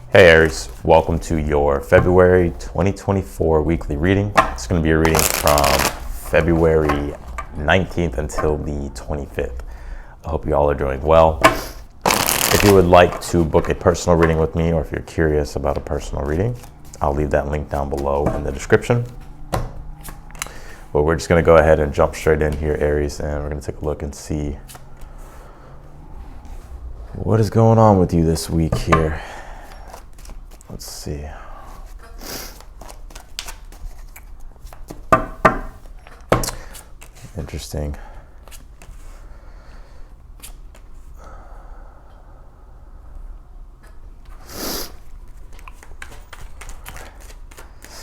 Hey Aries, welcome to your February 2024 weekly reading. It's going to be a reading from February 19th until the 25th. I hope you all are doing well. If you would like to book a personal reading with me, or if you're curious about a personal reading, I'll leave that link down below in the description. But we're just going to go ahead and jump straight in here, Aries, and we're going to take a look and see what is going on with you this week here. Let's see. Interesting.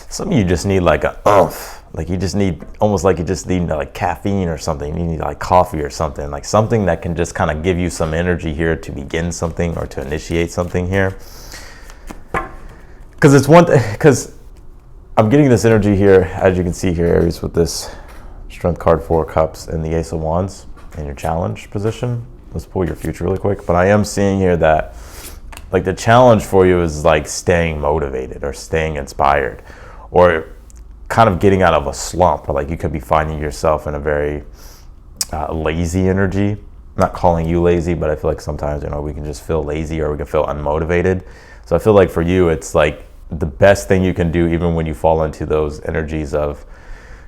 Some of you just need like a oomph. Like you just need, almost like you just need like caffeine or something. You need like coffee or something. Like something that can just kind of give you some energy here to begin something or to initiate something here. Because I'm getting this energy here, as you can see here, Aries, with this Strength card, 4 cups, and the Ace of Wands in your challenge position. Let's pull your future really quick. But I am seeing here that like the challenge for you is like staying motivated or staying inspired or kind of getting out of a slump. Or like you could be finding yourself in a very lazy energy. I'm not calling you lazy, but I feel like sometimes, we can just feel lazy or we can feel unmotivated. So I feel like for you, it's like the best thing you can do, even when you fall into those energies of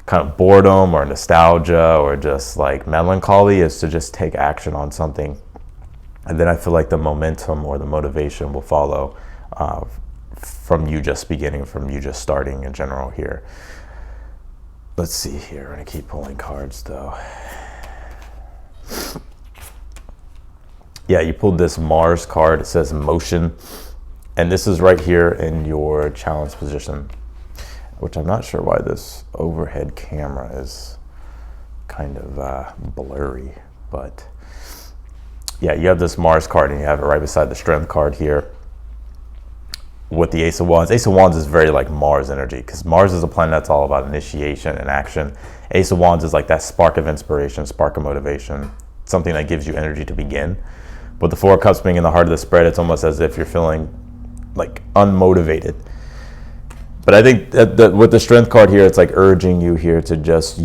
kind of boredom or nostalgia or just like melancholy, is to just take action on something. And then I feel like the momentum or the motivation will follow from you just beginning, from you just starting in general here. Let's see here. I'm going to keep pulling cards though. Yeah, you pulled this Mars card. It says motion. And this is right here in your challenge position, which I'm not sure why this overhead camera is kind of blurry, but yeah, you have this Mars card and you have it right beside the Strength card here with the Ace of Wands. Ace of Wands is very like Mars energy, because Mars is a planet that's all about initiation and action. Ace of Wands is like that spark of inspiration, spark of motivation, something that gives you energy to begin. But the 4 cups being in the heart of the spread, it's almost as if you're feeling like unmotivated. But I think that with the Strength card here, it's like urging you here to just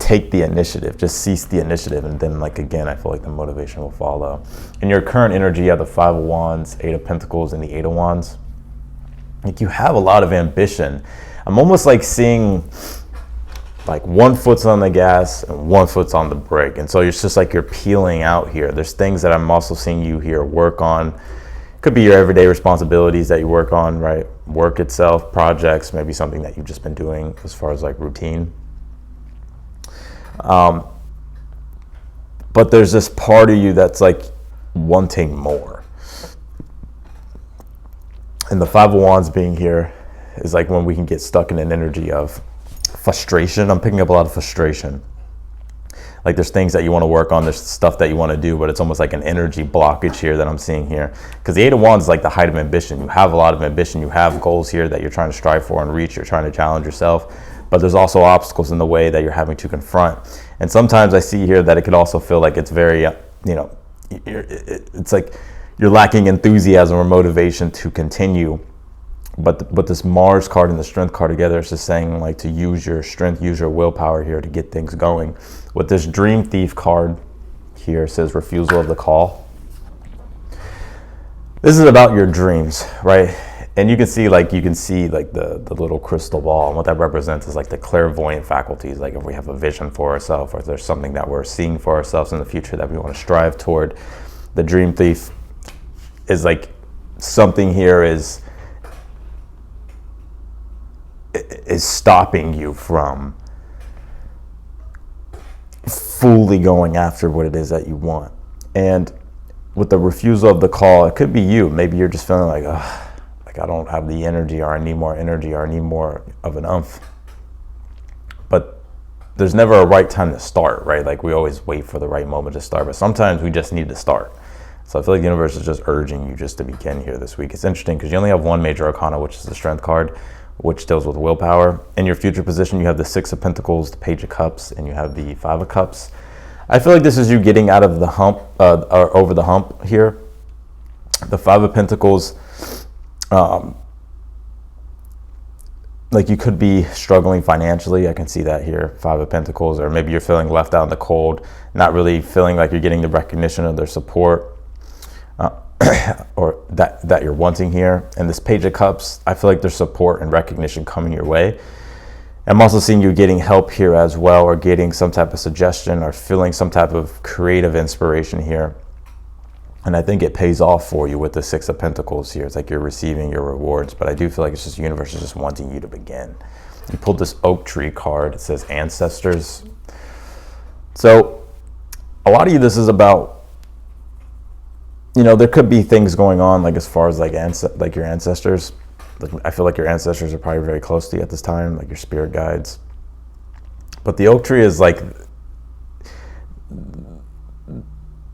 take the initiative, just seize the initiative. And then like, again, I feel like the motivation will follow. In your current energy, you have the 5 of Wands, 8 of Pentacles, and the 8 of Wands. Like you have a lot of ambition. I'm almost like seeing like 1 foot's on the gas and 1 foot's on the brake. And so it's just like you're peeling out here. There's things that I'm also seeing you here work on. Could be your everyday responsibilities that you work on, right? Work itself, projects, maybe something that you've just been doing as far as like routine. But there's this part of you that's like wanting more. And the 5 of Wands being here is like when we can get stuck in an energy of frustration. I'm picking up a lot of frustration. Like there's things that you want to work on, there's stuff that you want to do, but it's almost like an energy blockage here that I'm seeing here. Because the 8 of Wands is like the height of ambition. You have a lot of ambition. You have goals here that you're trying to strive for and reach. You're trying to challenge yourself. But there's also obstacles in the way that you're having to confront. And sometimes I see here that it could also feel like it's very, it's like you're lacking enthusiasm or motivation to continue. But this Mars card and the Strength card together is just saying like to use your strength, use your willpower here to get things going. With this Dream Thief card here, it says refusal of the call. This is about your dreams, right? And you can see like the little crystal ball, and what that represents is like the clairvoyant faculties. Like if we have a vision for ourselves, or if there's something that we're seeing for ourselves in the future that we want to strive toward, the Dream Thief is like something here is stopping you from fully going after what it is that you want. And with the refusal of the call, it could be you. Maybe you're just feeling like, like I don't have the energy, or I need more energy, or I need more of an oomph. But there's never a right time to start, right? Like we always wait for the right moment to start, but sometimes we just need to start. So I feel like the universe is just urging you just to begin here this week. It's interesting because you only have 1 major arcana, which is the Strength card, which deals with willpower. In your future position, you have the 6 of Pentacles, the Page of Cups, and you have the 5 of Cups. I feel like this is you getting out of the hump, or over the hump here. The Five of Pentacles, like you could be struggling financially. I can see that here, Five of Pentacles, or maybe you're feeling left out in the cold, not really feeling like you're getting the recognition of their support, or that you're wanting here. And this Page of Cups, I feel like there's support and recognition coming your way. I'm also seeing you getting help here as well, or getting some type of suggestion, or feeling some type of creative inspiration here. And I think it pays off for you with the Six of Pentacles here. It's like you're receiving your rewards, but I do feel like it's just the universe is just wanting you to begin. You pulled this Oak Tree card. It says Ancestors. So a lot of you, this is about, you know, there could be things going on, like as far as like your ancestors. Like, I feel like your ancestors are probably very close to you at this time, like your spirit guides. But the Oak Tree is like,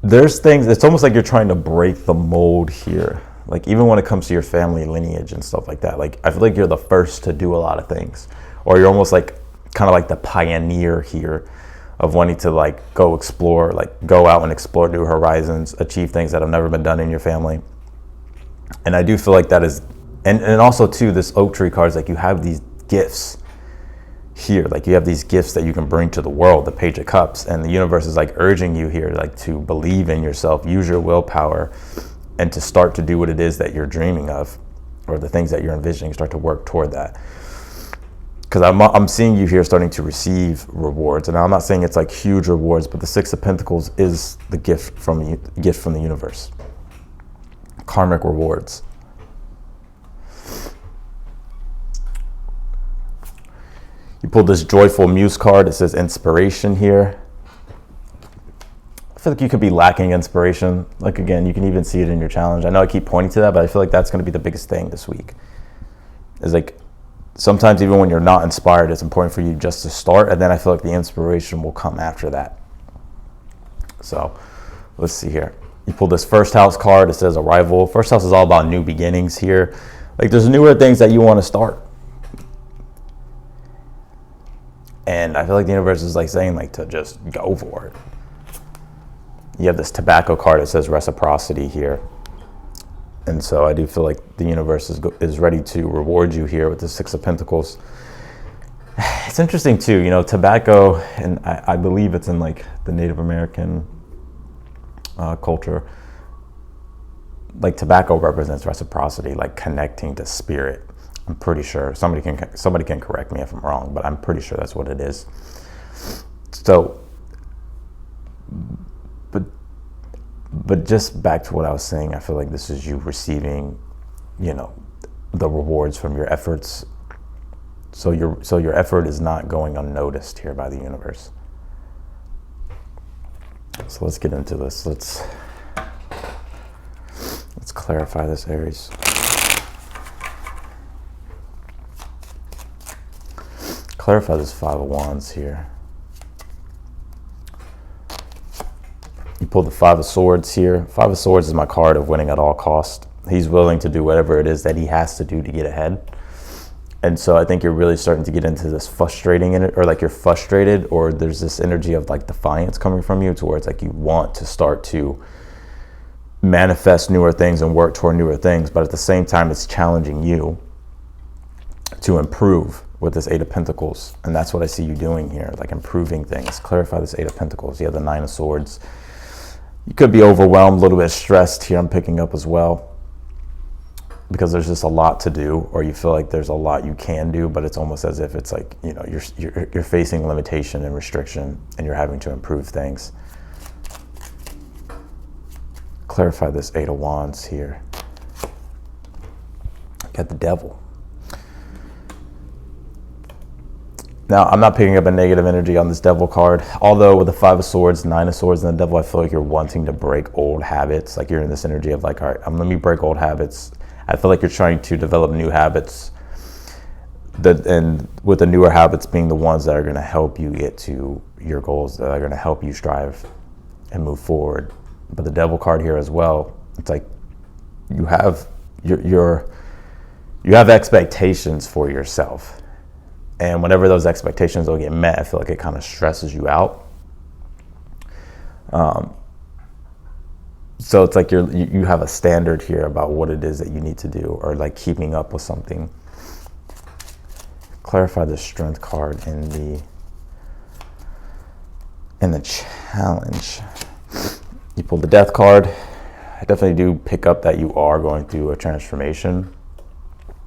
there's things, it's almost like you're trying to break the mold here. Like even when it comes to your family lineage and stuff like that, like I feel like you're the first to do a lot of things, or you're almost like kind of like the pioneer here of wanting to like go explore, like go out and explore new horizons, achieve things that have never been done in your family. And I do feel like that is, and also too, this Oak Tree card is like you have these gifts here, like you have these gifts that you can bring to the world, the Page of Cups, and the universe is like urging you here, like to believe in yourself, use your willpower, and to start to do what it is that you're dreaming of, or the things that you're envisioning, start to work toward that. Because I'm seeing you here starting to receive rewards, and I'm not saying it's like huge rewards, but the Six of Pentacles is the gift from the universe, karmic rewards. You pulled this Joyful Muse card. It says inspiration here. I feel like you could be lacking inspiration. Like again, you can even see it in your challenge. I know I keep pointing to that, but I feel like that's going to be the biggest thing this week. Is like sometimes even when you're not inspired, it's important for you just to start, and then I feel like the inspiration will come after that. So let's see here. You pulled this First House card. It says arrival. First house is all about new beginnings here. Like there's newer things that you want to start. And I feel like the universe is like saying like to just go for it. You have this Tobacco card. It says reciprocity here. And so I do feel like the universe is ready to reward you here with the Six of Pentacles. It's interesting too, you know, tobacco, and I believe it's in like the Native American culture. Like tobacco represents reciprocity, like connecting to spirit. I'm pretty sure somebody can correct me if I'm wrong, but I'm pretty sure that's what it is. So, but just back to what I was saying, I feel like this is you receiving, you know, the rewards from your efforts. So your effort is not going unnoticed here by the universe. So let's get into this. Let's clarify this, Aries. Clarify this Five of Wands here. You pulled the Five of Swords here. Five of Swords is my card of winning at all cost. He's willing to do whatever it is that he has to do to get ahead. And so I think you're really starting to get into this frustrating, or like you're frustrated, or there's this energy of like defiance coming from you, to where it's like you want to start to manifest newer things and work toward newer things, but at the same time it's challenging you to improve with this Eight of Pentacles. And that's what I see you doing here, like improving things. Clarify this Eight of Pentacles. You have the Nine of Swords. You could be overwhelmed, a little bit stressed here, I'm picking up as well, because there's just a lot to do, or you feel like there's a lot you can do, but it's almost as if it's like, you know, you're facing limitation and restriction, and you're having to improve things. Clarify this Eight of Wands here. Got the Devil. Now, I'm not picking up a negative energy on this Devil card, although with the Five of Swords, Nine of Swords, and the Devil, I feel like you're wanting to break old habits. Like you're in this energy of like, all right, let me break old habits. I feel like you're trying to develop new habits, and with the newer habits being the ones that are going to help you get to your goals, that are going to help you strive and move forward. But the Devil card here as well, it's like you have you have expectations for yourself. And whenever those expectations don't get met, I feel like it kind of stresses you out. So it's like you have a standard here about what it is that you need to do, or like keeping up with something. Clarify the Strength card in the challenge. You pulled the Death card. I definitely do pick up that you are going through a transformation.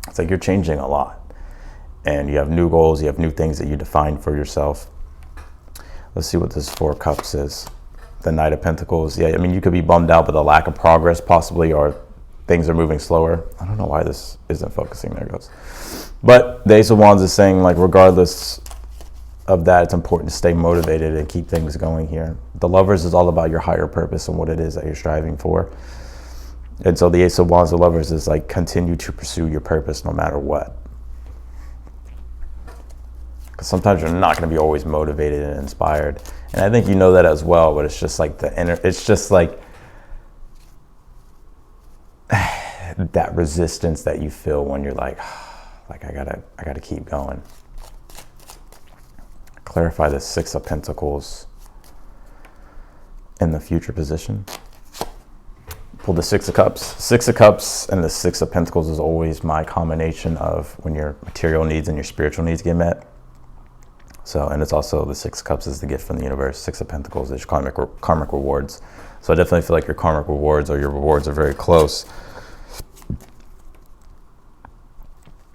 It's like you're changing a lot, and you have new goals, you have new things that you define for yourself. Let's see what this Four of Cups is. The Knight of Pentacles. Yeah, I mean, you could be bummed out with a lack of progress possibly, or things are moving slower. I don't know why this isn't focusing. There it goes. But the Ace of Wands is saying, like, regardless of that, it's important to stay motivated and keep things going here. The Lovers is all about your higher purpose and what it is that you're striving for. And so the Ace of Wands, the Lovers, is like, continue to pursue your purpose no matter what. Because sometimes you're not going to be always motivated and inspired. And I think you know that as well, but it's just like it's just like that resistance that you feel when you're like I gotta keep going. Clarify the Six of Pentacles in the future position. Pull the Six of Cups. Six of Cups and the Six of Pentacles is always my combination of when your material needs and your spiritual needs get met. So, and it's also the Six of Cups is the gift from the universe. Six of Pentacles is karmic rewards. So I definitely feel like your karmic rewards or your rewards are very close.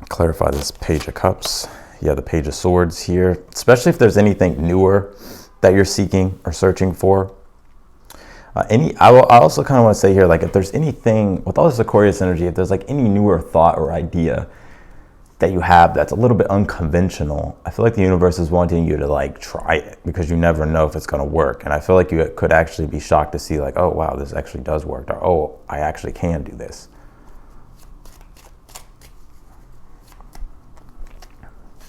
Clarify this Page of Cups. Yeah, the Page of Swords here, especially if there's anything newer that you're seeking or searching for. I also kind of want to say here, like, if there's anything with all this Aquarius energy, if there's like any newer thought or idea that you have that's a little bit unconventional, I feel like the universe is wanting you to like try it, because you never know if it's going to work. And I feel like you could actually be shocked to see like, oh wow, this actually does work, or oh, I actually can do this.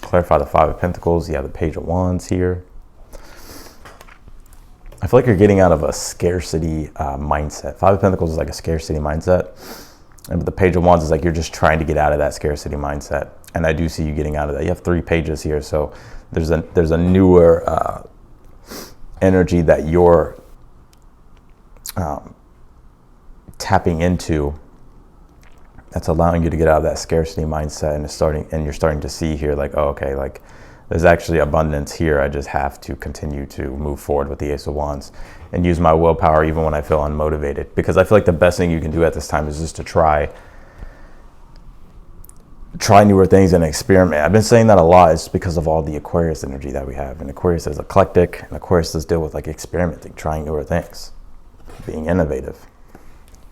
Clarify the Five of Pentacles. Yeah, the Page of Wands here. I feel like you're getting out of a scarcity mindset. Five of Pentacles is like a scarcity mindset. And the Page of Wands is like you're just trying to get out of that scarcity mindset. And I do see you getting out of that. You have 3 pages here. So there's a newer energy that you're tapping into that's allowing you to get out of that scarcity mindset, and you're starting to see here like, oh, okay, like there's actually abundance here. I just have to continue to move forward with the Ace of Wands and use my willpower even when I feel unmotivated, because I feel like the best thing you can do at this time is just to try newer things and experiment. I've been saying that a lot. It's because of all the Aquarius energy that we have, and Aquarius is eclectic, and Aquarius does deal with like experimenting, trying newer things, being innovative.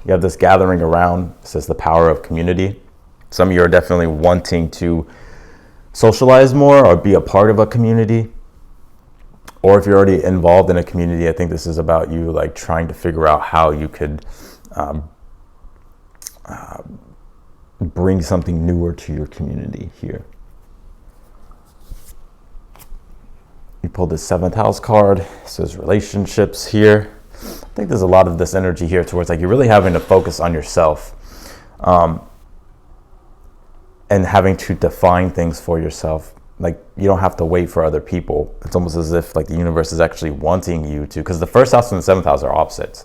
You have this gathering around. It says the power of community. Some of you are definitely wanting to socialize more or be a part of a community. Or if you're already involved in a community, I think this is about you like trying to figure out how you could bring something newer to your community here. You pulled the 7th house card. It says relationships here. I think there's a lot of this energy here towards like you're really having to focus on yourself and having to define things for yourself. Like you don't have to wait for other people. It's almost as if like the universe is actually wanting you to, because the 1st house and the 7th house are opposites.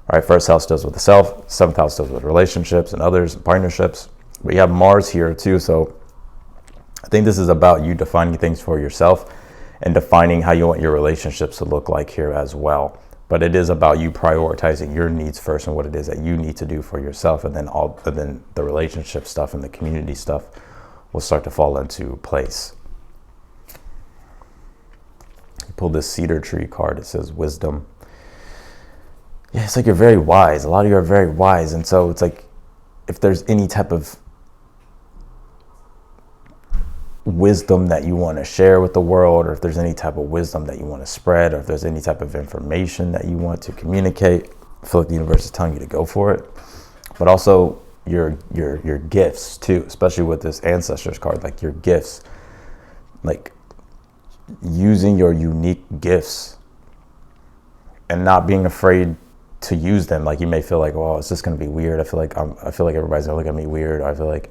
Right? 1st house deals with the self, 7th house deals with relationships and others and partnerships. But you have Mars here too. So I think this is about you defining things for yourself and defining how you want your relationships to look like here as well. But it is about you prioritizing your needs first and what it is that you need to do for yourself, and then the relationship stuff and the community stuff will start to fall into place. You pull this cedar tree card. It says wisdom. Yeah, it's like you're very wise. A lot of you are very wise, and so it's like if there's any type of wisdom that you want to share with the world, or if there's any type of wisdom that you want to spread, or if there's any type of information that you want to communicate, I feel like the universe is telling you to go for it. But also your gifts too, especially with this Ancestors card, like your gifts, like using your unique gifts and not being afraid to use them. Like you may feel like, well, it's just going to be weird. I feel like everybody's going to look at me weird. I feel like,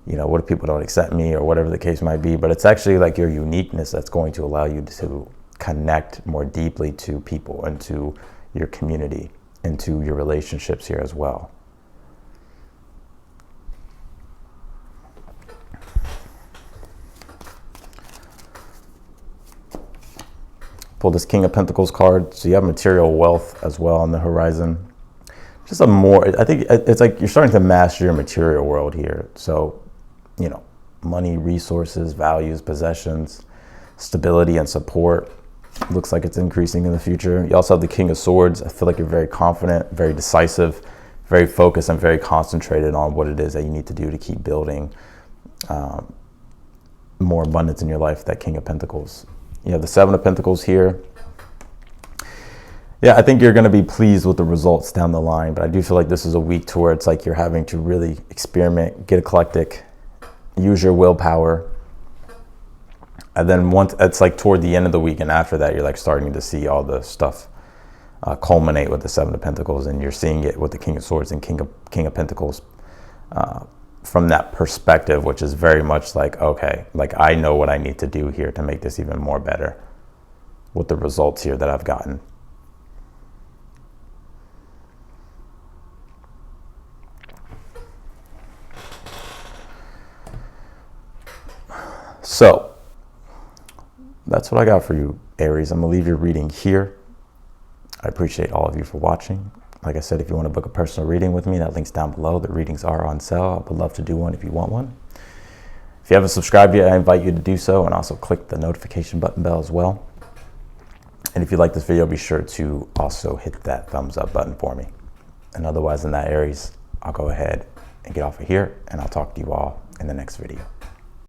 you know, what if people don't accept me, or whatever the case might be. But it's actually like your uniqueness that's going to allow you to connect more deeply to people and to your community. into your relationships here as well. Pull this King of Pentacles card. So you have material wealth as well on the horizon. Just a more, I think it's like you're starting to master your material world here. So, you know, money, resources, values, possessions, stability and support. Looks like it's increasing in the future. You also have the King of Swords. I feel like you're very confident, very decisive, very focused, and very concentrated on what it is that you need to do to keep building more abundance in your life, that King of Pentacles. You have the Seven of Pentacles here. Yeah, I think you're going to be pleased with the results down the line, but I do feel like this is a week to where it's like you're having to really experiment, get eclectic, use your willpower. And then once it's like toward the end of the week and after that, you're like starting to see all the stuff culminate with the Seven of Pentacles, and you're seeing it with the King of Swords and King of Pentacles from that perspective, which is very much like, okay, like I know what I need to do here to make this even more better with the results here that I've gotten. So that's what I got for you, Aries. I'm gonna leave your reading here. I appreciate all of you for watching. Like I said, if you want to book a personal reading with me, that link's down below. The readings are on sale. I would love to do one if you want one. If you haven't subscribed yet, I invite you to do so, and also click the notification bell as well. And if you like this video, be sure to also hit that thumbs up button for me. And otherwise, in that, Aries, I'll go ahead and get off of here, and I'll talk to you all in the next video.